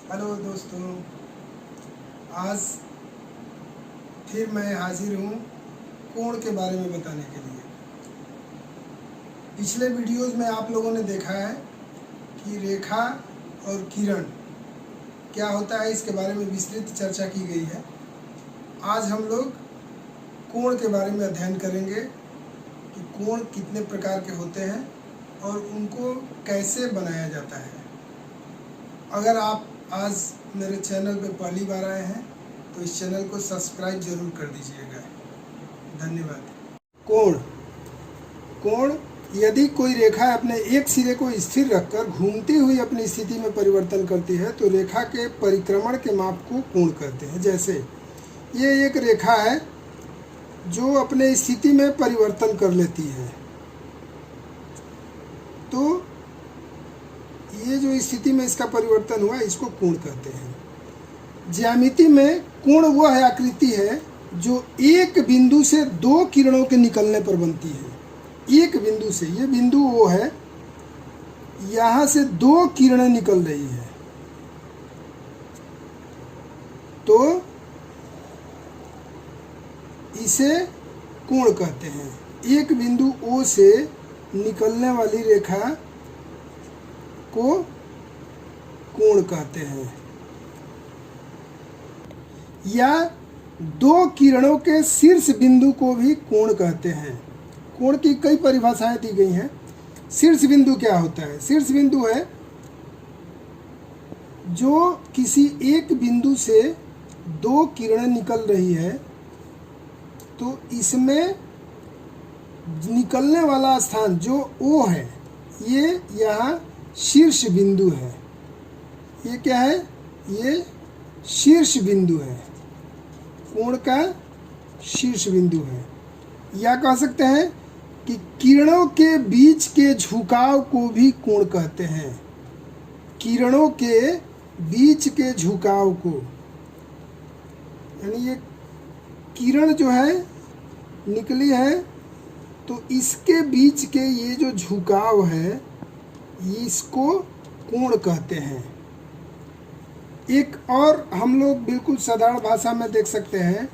Hello दोस्तों, आज फिर मैं हाजिर हूँ कोण के बारे में बताने के लिए। पिछले वीडियोस में आप लोगों ने देखा है कि रेखा और किरण क्या होता है, इसके बारे में विस्तृत चर्चा की गई है। आज हम लोग कोण के बारे में अध्ययन करेंगे कि कोण कितने प्रकार के होते हैं और उनको कैसे बनाया जाता है। अगर आप आज मेरे चैनल पे पहली बार आए हैं तो इस चैनल को सब्सक्राइब जरूर कर दीजिएगा। धन्यवाद। कोण यदि कोई रेखा अपने एक सिरे को स्थिर रखकर घूमती हुई अपनी स्थिति में परिवर्तन करती है तो रेखा के परिक्रमण के माप को कोण कहते हैं। जैसे ये एक रेखा है जो अपने स्थिति में परिवर्तन कर लेती है, तो ये जो स्थिति में इसका परिवर्तन हुआ इसको कोण कहते हैं। ज्यामिति में कोण वह आकृति है जो एक बिंदु से दो किरणों के निकलने पर बनती है। एक बिंदु से, ये बिंदु वो है, यहाँ से दो किरणें निकल रही है तो इसे कोण कहते हैं। एक बिंदु O से निकलने वाली रेखा को कोण कहते हैं। या दो किरणों के शीर्ष बिंदु को भी कोण कहते हैं। कोण की कई परिभाषाएं दी गई हैं। शीर्ष बिंदु क्या होता है? शीर्ष बिंदु है जो किसी एक बिंदु से दो किरणें निकल रही है तो इसमें निकलने वाला स्थान जो O है, ये यहाँ शीर्ष बिंदु है। ये क्या है? ये शीर्ष बिंदु है, कोण का शीर्ष बिंदु है। या कह सकते हैं कि किरणों के बीच के झुकाव को भी कोण कहते हैं। किरणों के बीच के झुकाव को, यानी ये किरण जो है निकली है तो इसके बीच के ये जो झुकाव है इसको कोण कहते हैं। एक और हम लोग बिल्कुल साधारण भाषा में देख सकते हैं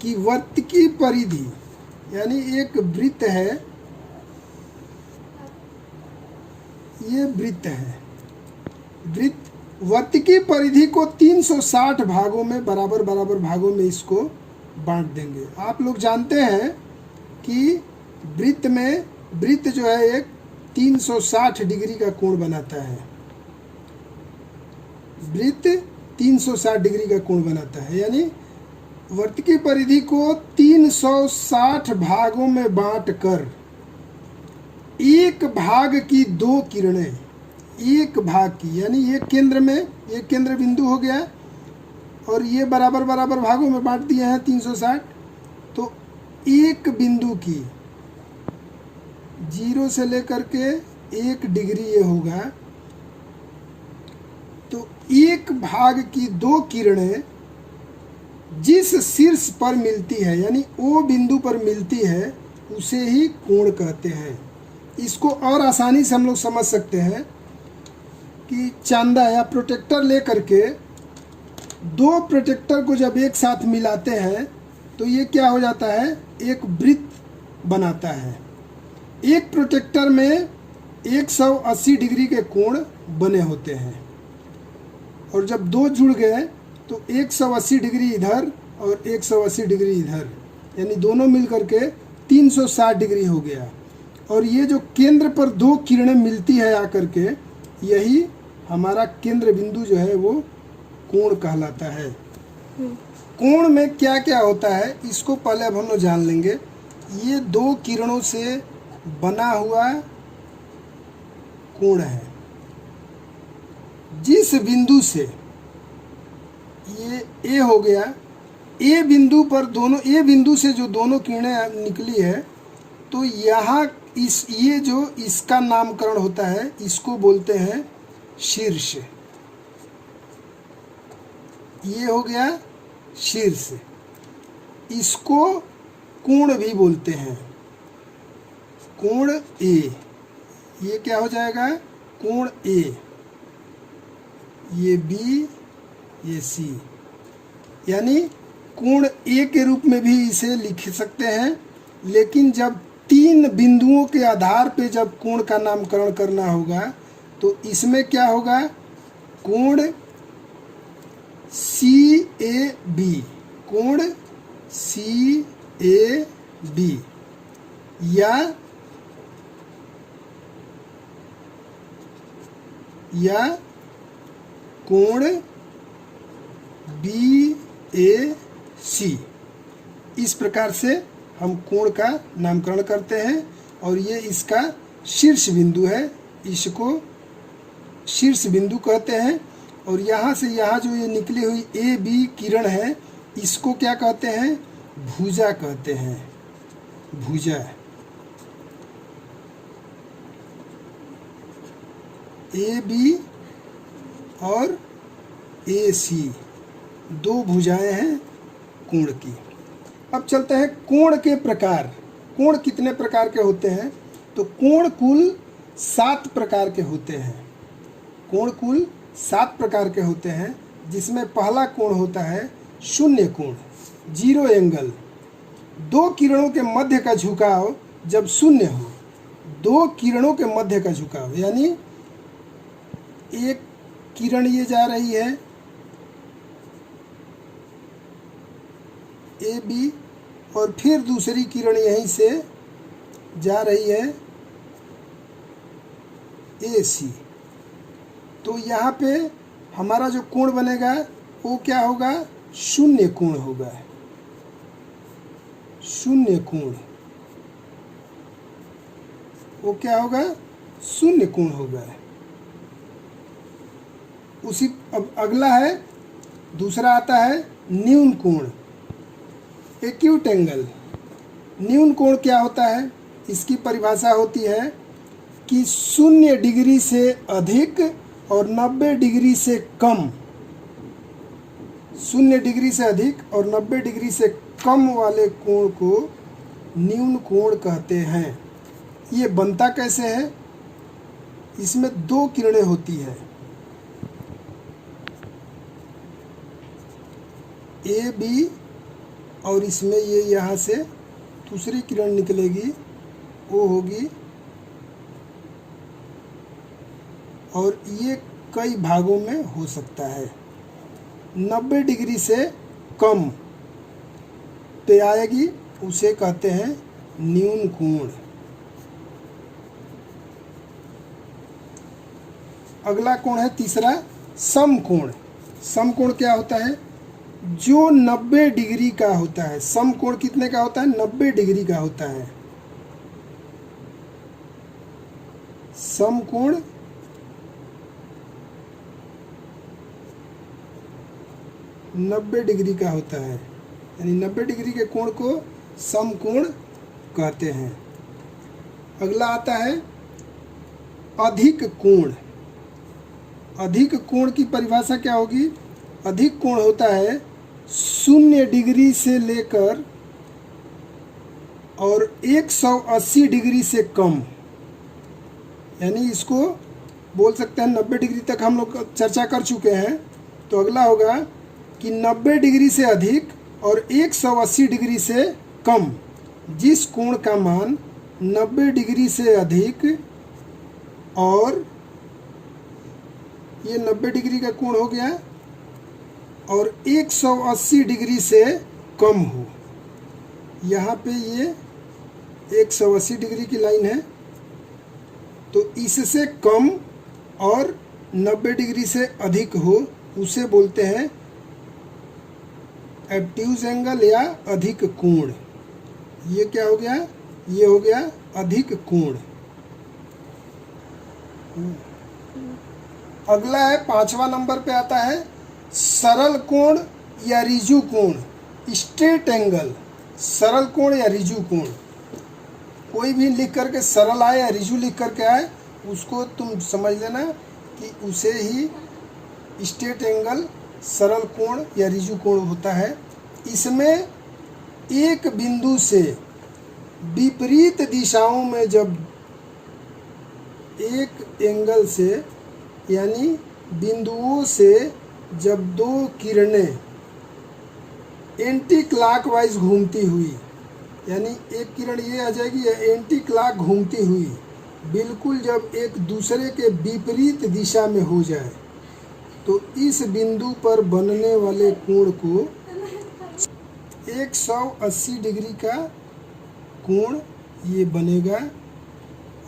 कि वृत्त की परिधि, यानी एक वृत्त है, ये वृत्त है। वृत्त की परिधि को 360 भागों में बराबर भागों में इसको बांट देंगे। आप लोग जानते हैं कि वृत्त जो है एक 360 डिग्री का कोण बनाता है। वृत्त 360 डिग्री का कोण बनाता है, यानी वृत्त की परिधि को 360 भागों में बांटकर एक भाग की दो किरणें, एक भाग की, यानी ये केंद्र में, ये केंद्र बिंदु हो गया और ये बराबर भागों में बांट दिए हैं 360। तो एक बिंदु की 0 से लेकर के 1 डिग्री ये होगा, तो एक भाग की दो किरणें जिस शीर्ष पर मिलती है, यानी O बिंदु पर मिलती है, उसे ही कोण कहते हैं। इसको और आसानी से हम लोग समझ सकते हैं कि चांदा या प्रोटेक्टर लेकर के दो प्रोटेक्टर को जब एक साथ मिलाते हैं तो ये क्या हो जाता है? एक वृत्त बनाता है। एक प्रोटेक्टर में 180 डिग्री के कोण बने होते हैं और जब दो जुड़ गए तो 180 डिग्री इधर और 180 डिग्री इधर, यानी दोनों मिलकर के 360 डिग्री हो गया। और ये जो केंद्र पर दो किरणें मिलती है आकर के, यही हमारा केंद्र बिंदु जो है वो कोण कहलाता है। कोण में क्या क्या होता है इसको पहले अब हम लोग जान लेंगे। ये दो किरणों से बना हुआ कोण है। जिस बिंदु से ये A हो गया, A बिंदु पर दोनों, A बिंदु से जो दोनों किरणें निकली है तो यहाँ ये जो इसका नामकरण होता है इसको बोलते हैं शीर्ष। ये हो गया शीर्ष, इसको कोण भी बोलते हैं, कोण A। ये क्या हो जाएगा? कोण A। ये बी, ये सी, यानी कोण ए के रूप में भी इसे लिख सकते हैं। लेकिन जब 3 बिंदुओं के आधार पे जब कोण का नामकरण करना होगा तो इसमें क्या होगा, कोण सी ए बी, कोण सी ए बी, या कोण बी ए सी, इस प्रकार से हम कोण का नामकरण करते हैं। और ये इसका शीर्ष बिंदु है, इसको शीर्ष बिंदु कहते हैं। और यहाँ से यहाँ जो ये निकली हुई ए बी किरण है, इसको क्या कहते हैं, भुजा कहते हैं, भुजा। ए बी और ए सी 2 भुजाएं हैं कोण की। अब चलते हैं कोण के प्रकार। कोण कितने प्रकार के होते हैं, तो कोण कुल 7 प्रकार के होते हैं। कोण कुल 7 प्रकार के होते हैं, जिसमें पहला कोण होता है शून्य कोण, 0 एंगल। 2 किरणों के मध्य का झुकाव जब शून्य हो, 2 किरणों के मध्य का झुकाव, यानी एक किरण ये जा रही है ए बी, और फिर दूसरी किरण यहीं से जा रही है ए सी, तो यहाँ पे हमारा जो कोण बनेगा वो क्या होगा, शून्य कोण होगा, शून्य कोण। वो क्या होगा, शून्य कोण होगा। उसी अब अगला है, दूसरा आता है न्यून कोण, एक्यूट एंगल। न्यून कोण क्या होता है, इसकी परिभाषा होती है कि 0 डिग्री से अधिक और 90 डिग्री से कम, 0 डिग्री से अधिक और 90 डिग्री से कम वाले कोण को न्यून कोण कहते हैं। ये बनता कैसे है, इसमें 2 किरणें होती है, ए बी, और इसमें ये यहाँ से दूसरी किरण निकलेगी, वो होगी, और ये कई भागों में हो सकता है। 90 डिग्री से कम पे आएगी, उसे कहते हैं न्यून कोण। अगला कोण है तीसरा, समकोण। समकोण क्या होता है, जो 90 डिग्री का होता है। समकोण कितने का होता है, 90 डिग्री का होता है। समकोण 90 डिग्री का होता है, यानी 90 डिग्री के कोण को समकोण कहते हैं। अगला आता है अधिक कोण। अधिक कोण की परिभाषा क्या होगी, अधिक कोण होता है 0 डिग्री से लेकर और 180 डिग्री से कम, यानी इसको बोल सकते हैं 90 डिग्री तक हम लोग चर्चा कर चुके हैं। तो अगला होगा कि 90 डिग्री से अधिक और 180 डिग्री से कम, जिस कोण का मान 90 डिग्री से अधिक और ये 90 डिग्री का कोण हो गया और 180 डिग्री से कम हो। यहाँ पे ये 180 डिग्री की लाइन है, तो इससे कम और 90 डिग्री से अधिक हो उसे बोलते हैं एब्ट्यूज एंगल या अधिक कोण। ये क्या हो गया, ये हो गया अधिक कोण। अगला है 5वां नंबर पे आता है सरल कोण या रिजु कोण, स्ट्रेट एंगल। सरल कोण या रिजु कोण, कोई भी लिख करके सरल आए या रिजु लिख करके आए, उसको तुम समझ लेना कि उसे ही स्ट्रेट एंगल, सरल कोण या रिजु कोण होता है। इसमें एक बिंदु से विपरीत दिशाओं में जब एक एंगल से, यानी बिंदुओं से जब दो किरणें एंटी क्लॉकवाइज घूमती हुई, यानी एक किरण ये आ जाएगी, या एंटी क्लॉक घूमती हुई बिल्कुल जब एक दूसरे के विपरीत दिशा में हो जाए, तो इस बिंदु पर बनने वाले कोण को 180 डिग्री का कोण ये बनेगा,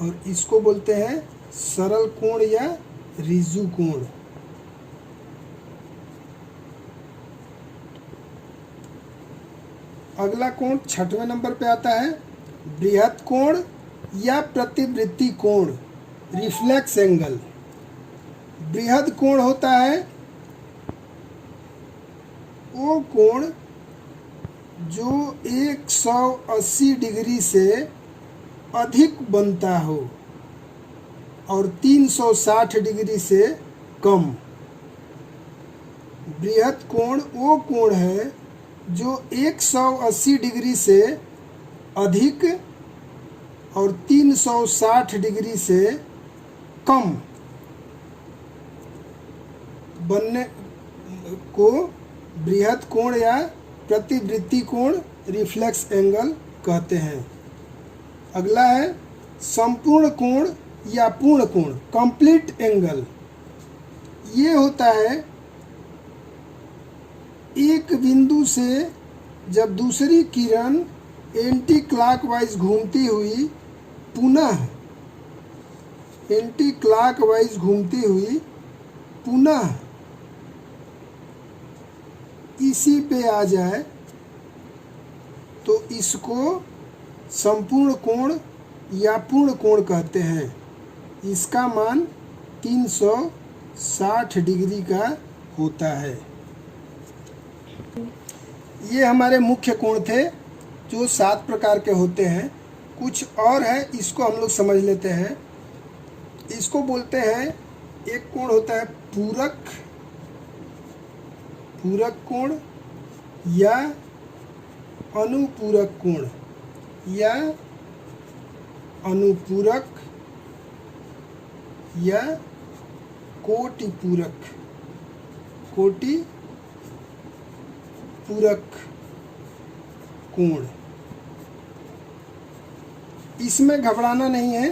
और इसको बोलते हैं सरल कोण या रिजु कोण। अगला कोण 6वें नंबर पे आता है बृहद कोण या प्रतिवृत्ति कोण, रिफ्लेक्स एंगल। बृहद कोण होता है वो कोण जो 180 डिग्री से अधिक बनता हो और 360 डिग्री से कम। बृहद कोण वो कोण है जो 180 डिग्री से अधिक और 360 डिग्री से कम बनने को बृहद कोण या प्रतिवृत्ति कोण, रिफ्लेक्स एंगल कहते हैं। अगला है संपूर्ण कोण या पूर्ण कोण, कंप्लीट एंगल। ये होता है एक बिंदु से जब दूसरी किरण एंटी क्लॉकवाइज घूमती हुई पुनः एंटी क्लॉकवाइज घूमती हुई पुनः इसी पे आ जाए, तो इसको संपूर्ण कोण या पूर्ण कोण कहते हैं। इसका मान 360 डिग्री का होता है। ये हमारे मुख्य कोण थे जो 7 प्रकार के होते हैं। कुछ और है, इसको हम लोग समझ लेते हैं। इसको बोलते हैं, एक कोण होता है पूरक कोण या अनुपूरक कोण या अनुपूरक या कोटिपूरक कोण। इसमें घबराना नहीं है,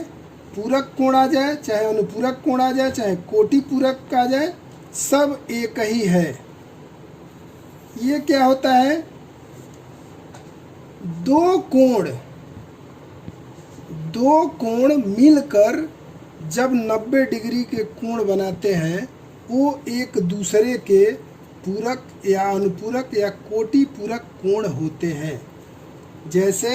पूरक कोण आ जाए चाहे अनुपूरक कोण आ जाए चाहे कोटिपूरक आ जाए, सब एक ही है। ये क्या होता है, दो कोण मिलकर जब 90 डिग्री के कोण बनाते हैं, वो एक दूसरे के पूरक या अनुपूरक या कोटिपूरक कोण होते हैं। जैसे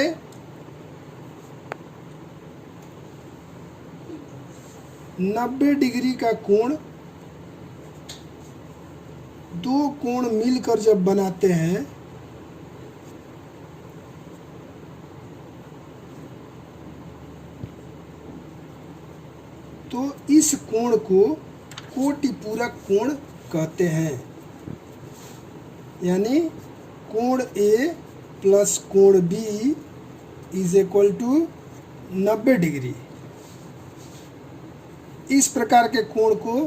90 डिग्री का कोण दो कोण मिलकर जब बनाते हैं, तो इस कोण को कोटिपूरक कोण कहते हैं। यानी कोण ए प्लस कोण B is equal to 90 degree. इस प्रकार के कोण को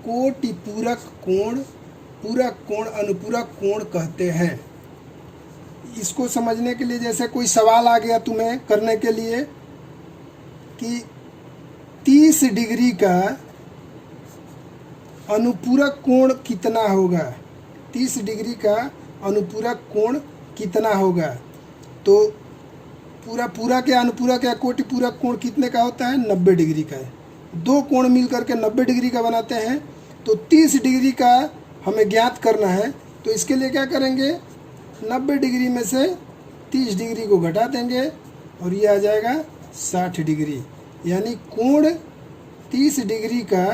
कोटिपूरक कोण, पूरक कोण, अनुपूरक कोण कहते हैं। इसको समझने के लिए जैसे कोई सवाल आ गया तुम्हें करने के लिए कि 30 डिग्री का अनुपूरक कोण कितना होगा, 30 डिग्री का अनुपूरक कोण कितना होगा, तो पूरक या अनुपूरक या कोटिपूरक कोण कितने का होता है, 90 डिग्री का है। दो कोण मिल करके 90 डिग्री का बनाते हैं, तो 30 डिग्री का हमें ज्ञात करना है। तो इसके लिए क्या करेंगे, 90 डिग्री में से 30 डिग्री को घटा देंगे और ये आ जाएगा 60 डिग्री। यानी कोण 30 डिग्री का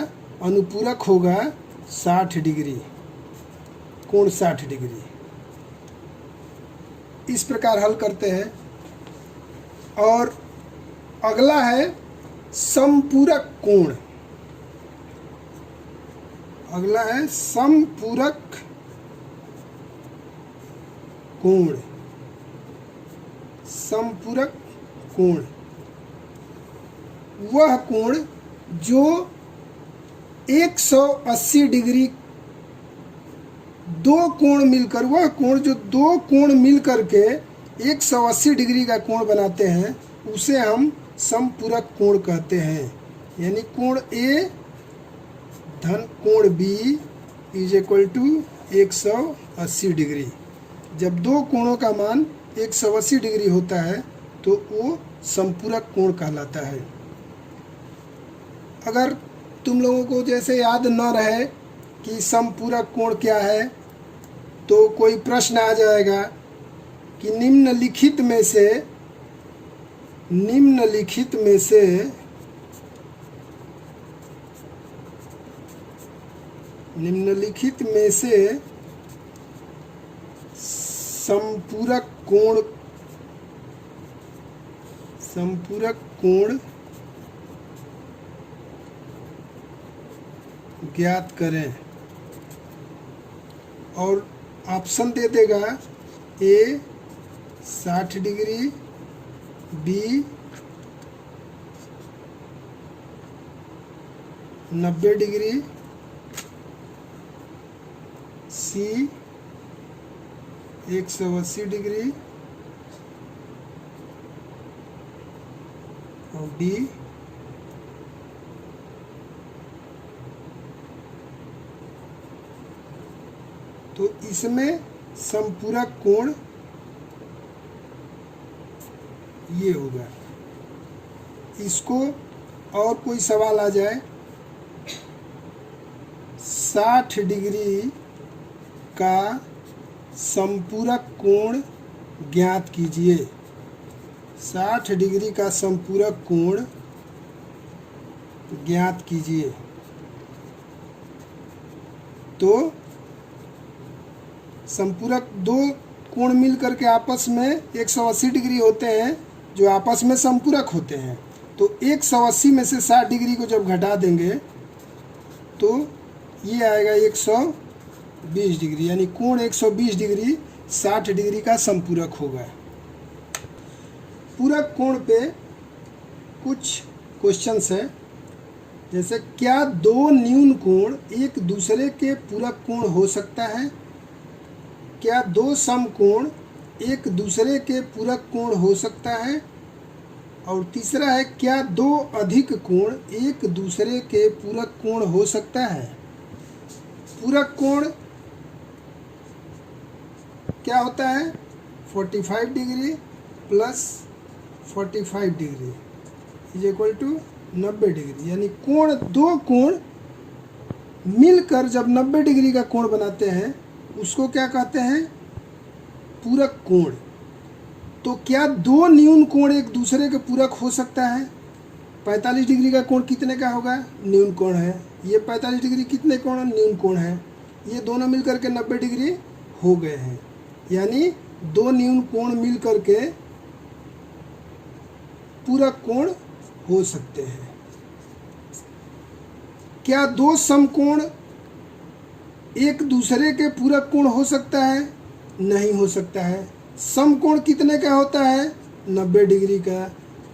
अनुपूरक होगा 60 डिग्री, कोण 60 डिग्री। इस प्रकार हल करते हैं। और अगला है समपूरक कोण। अगला है समपूरक कोण। समपूरक कोण वह कोण जो 180 डिग्री दो कोण मिलकर, वह कोण जो दो कोण मिल करके 180 डिग्री का कोण बनाते हैं उसे हम समपूरक कोण कहते हैं। यानी कोण ए धन कोण B is equal to 180 degree. जब दो कोणों का मान 180 डिग्री होता है तो वो समपूरक कोण कहलाता है। अगर तुम लोगों को जैसे याद न रहे कि समपूरक कोण क्या है तो कोई प्रश्न आ जाएगा कि निम्नलिखित में से समपूरक कोण ज्ञात करें, और ऑप्शन दे देगा ए 60 डिग्री, बी 90 डिग्री, सी 180 डिग्री और डी 'तो इसमें समपूरक कोण ये होगा। इसको और कोई सवाल आ जाए, 60 डिग्री का समपूरक कोण ज्ञात कीजिए। 60 डिग्री का समपूरक कोण ज्ञात कीजिए। तो समपूरक दो कोण मिल करके आपस में 180 डिग्री होते हैं जो आपस में समपूरक होते हैं। तो 180 में से 60 डिग्री को जब घटा देंगे तो ये आएगा 120 डिग्री, यानी कोण 120 डिग्री 60 डिग्री का समपूरक होगा। पूरक कोण पे कुछ क्वेश्चंस हैं, जैसे क्या दो न्यून कोण एक दूसरे के पूरक कोण हो सकता है? क्या दो समकोण एक दूसरे के पूरक कोण हो सकता है? और तीसरा है, क्या दो अधिक कोण एक दूसरे के पूरक कोण हो सकता है? पूरक कोण क्या होता है? 45 degree plus 45 degree is equal to 90 degree. यानी कोण, दो कोण मिलकर जब 90 डिग्री का कोण बनाते हैं उसको क्या कहते हैं? पूरक कोण। तो क्या दो न्यून कोण एक दूसरे के पूरक हो सकता है? 45 डिग्री का कोण कितने का होगा? न्यून कोण है। ये 45 डिग्री कितने कोण? न्यून कोण है। ये दोनों मिलकर के 90 डिग्री हो गए हैं। यानी दो न्यून कोण मिल करके पूरक कोण हो सकते हैं। क्या दो समकोण एक दूसरे के पूरक कोण हो सकता है? नहीं हो सकता है। समकोण कितने का होता है? 90 डिग्री का।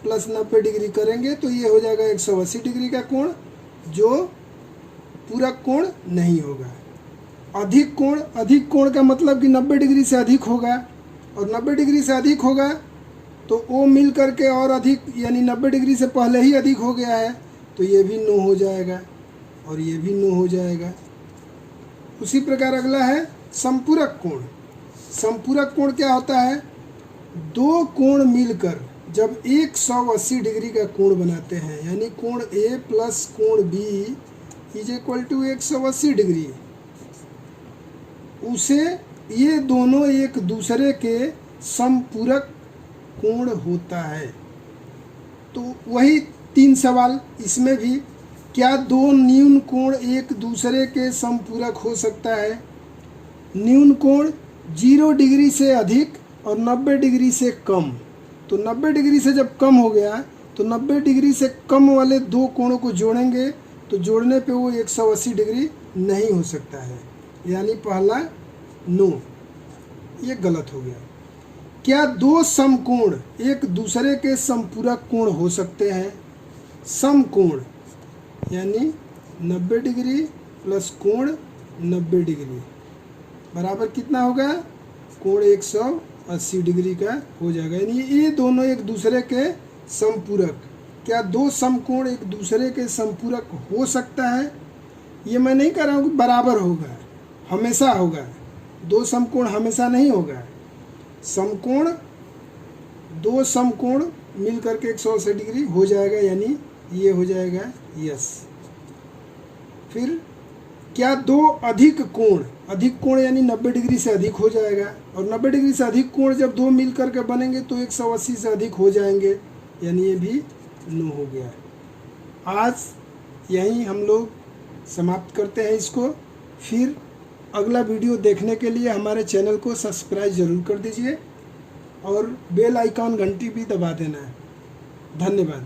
प्लस 90 डिग्री करेंगे तो ये हो जाएगा 180 डिग्री का कोण, जो पूरक कोण नहीं होगा। अधिक कोण का मतलब कि 90 डिग्री से अधिक होगा, और 90 डिग्री से अधिक होगा तो वो मिल करके और अधिक, यानी 90 डिग्री से पहले ही अधिक हो गया है तो ये भी 9 हो जाएगा और ये भी 9 हो जाएगा। उसी प्रकार अगला है समपूरक कोण। समपूरक कोण क्या होता है? दो कोण मिलकर जब 180 डिग्री का कोण बनाते हैं, यानी कोण ए प्लस कोण B is equal to 180 degree, उसे ये दोनों एक दूसरे के समपूरक कोण होता है। तो वही 3 सवाल इसमें भी, क्या दो न्यून कोण एक दूसरे के समपूरक हो सकता है? न्यून कोण 0 डिग्री से अधिक और 90 डिग्री से कम। तो 90 डिग्री से जब कम हो गया तो 90 डिग्री से कम वाले दो कोणों को जोड़ेंगे तो जोड़ने पे वो 180 डिग्री नहीं हो सकता है, यानी पहला नो, ये गलत हो गया। क्या दो समकोण एक दूसरे के समपूरक कोण हो सकते हैं? समकोण यानी 90 डिग्री प्लस कोण 90 डिग्री बराबर कितना होगा, कोण 180 डिग्री का हो जाएगा। यानी ये दोनों एक दूसरे के समपूरक। क्या दो समकोण एक दूसरे के समपूरक हो सकता है? ये मैं नहीं कह रहा हूँ कि बराबर होगा, हमेशा होगा। दो समकोण हमेशा नहीं होगा। समकोण, दो समकोण मिल करके 180 डिग्री हो जाएगा, यानी ये हो जाएगा यस। फिर क्या दो अधिक कोण यानी 90 डिग्री से अधिक हो जाएगा, और 90 डिग्री से अधिक कोण जब दो मिल करके बनेंगे तो 180 से अधिक हो जाएंगे, यानी ये भी नो हो गया। आज यहीं हम लोग समाप्त करते हैं इसको। फिर अगला वीडियो देखने के लिए हमारे चैनल को सब्सक्राइब ज़रूर कर दीजिए और बेल आइकॉन घंटी भी दबा देना है। धन्यवाद।